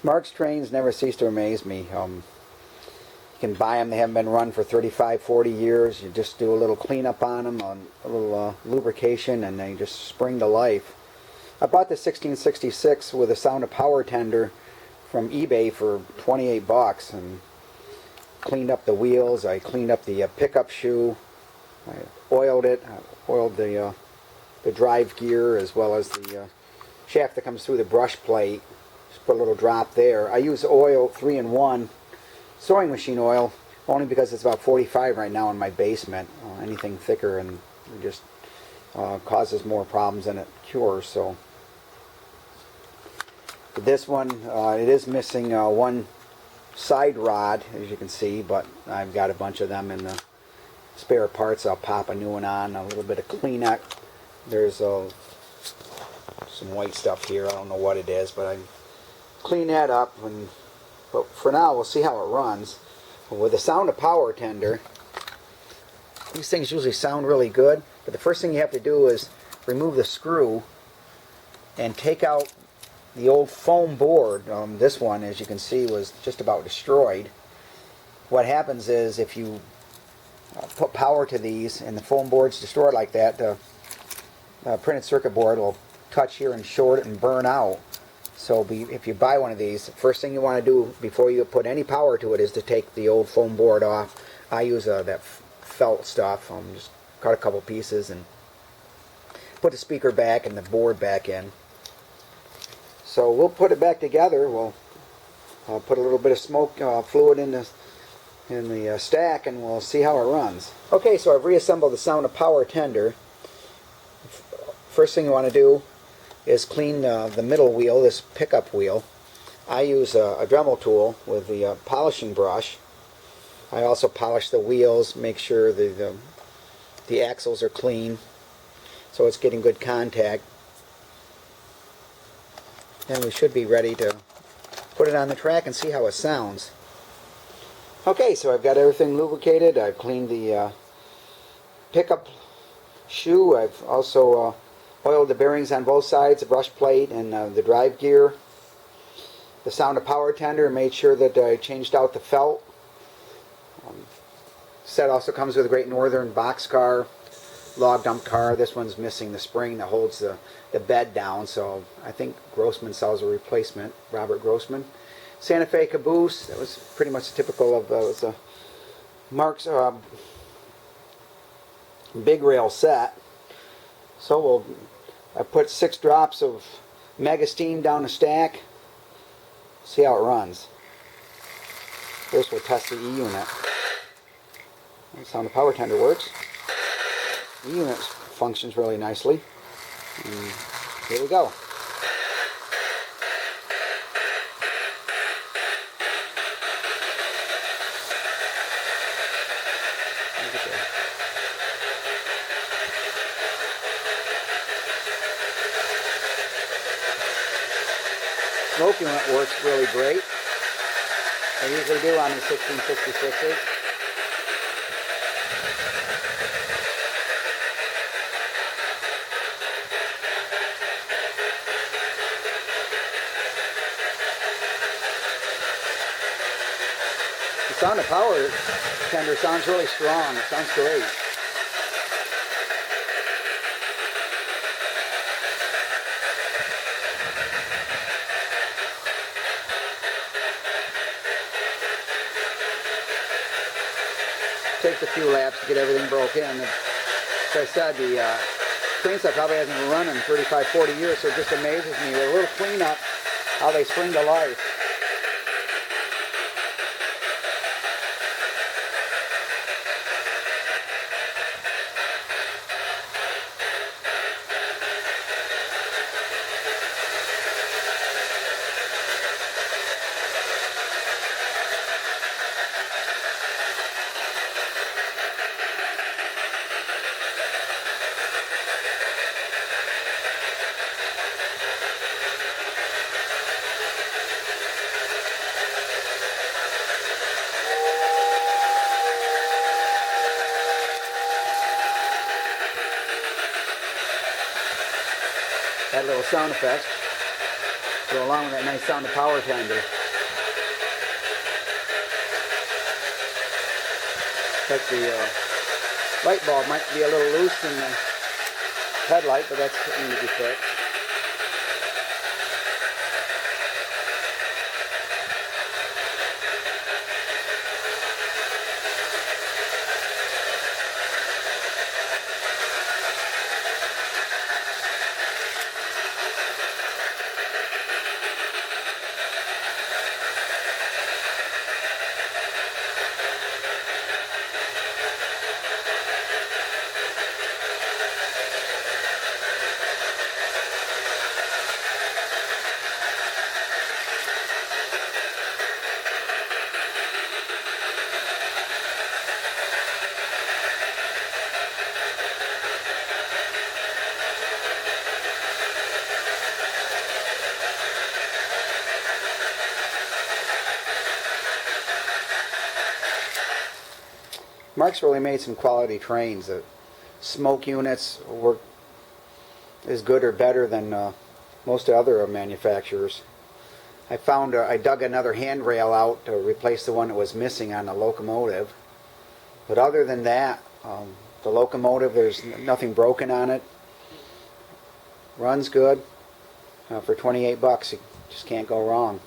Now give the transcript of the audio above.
Marx trains never cease to amaze me. You can buy them. They haven't been run for 35, 40 years. You just do a little cleanup on them, a little lubrication, and they just spring to life. I bought the 1666 with a Sound of Power tender from eBay for 28 bucks and cleaned up the wheels. I cleaned up the pickup shoe. I oiled it. I oiled the drive gear as well as the shaft that comes through the brush plate. Just put a little drop there. I use oil 3-in-1 sewing machine oil only because it's about 45 right now in my basement. Anything thicker and it just causes more problems than it cures. So this one, it is missing one side rod, as you can see, but I've got a bunch of them in the spare parts. I'll pop a new one on. A little bit of Kleenex. There's some white stuff here. I don't know what it is, but I clean that up. But for now, we'll see how it runs. With the Sound of Power tender, these things usually sound really good, but the first thing you have to do is remove the screw and take out the old foam board. This one, as you can see, was just about destroyed. What happens is if you put power to these and the foam board's destroyed like that, the printed circuit board will touch here and short it and burn out. So if you buy one of these, the first thing you want to do before you put any power to it is to take the old foam board off. I use that felt stuff. Just cut a couple pieces and put the speaker back and the board back in. So we'll put it back together. We'll put a little bit of smoke fluid in the stack, and we'll see how it runs. Okay, so I've reassembled the Sound of Power tender. First thing you want to do is clean the middle wheel, this pickup wheel. I use a Dremel tool with the polishing brush. I also polish the wheels, make sure the axles are clean, so it's getting good contact. Then we should be ready to put it on the track and see how it sounds. Okay, so I've got everything lubricated. I've cleaned the pickup shoe. I've also oiled the bearings on both sides, the brush plate and the drive gear. The Sound of Power tender, made sure that I changed out the felt. Set also comes with a Great Northern boxcar, log dump car. This one's missing the spring that holds the bed down, so I think Grossman sells a replacement, Robert Grossman. Santa Fe caboose, that was pretty much typical of those Marx Big Rail set. So I put 6 drops of Mega Steam down the stack. See how it runs. First we'll test the E-unit. That's how the power tender works. The E-unit functions really nicely. And here we go. Smoke unit works really great. I usually do on the 1666s. The Sound of Power tender sounds really strong. It sounds great. Takes a few laps to get everything broke in. As I said, the train set probably hasn't been running 35, 40 years, so it just amazes me with a little cleanup how they spring to life. That little sound effect. Go along with that nice sound of power tender. Like the light bulb might be a little loose in the headlight, but that's going to be fixed. Marx really made some quality trains. The smoke units work as good or better than most other manufacturers. I found I dug another handrail out to replace the one that was missing on the locomotive. But other than that, the locomotive, there's nothing broken on it. Runs good. For $28, you just can't go wrong.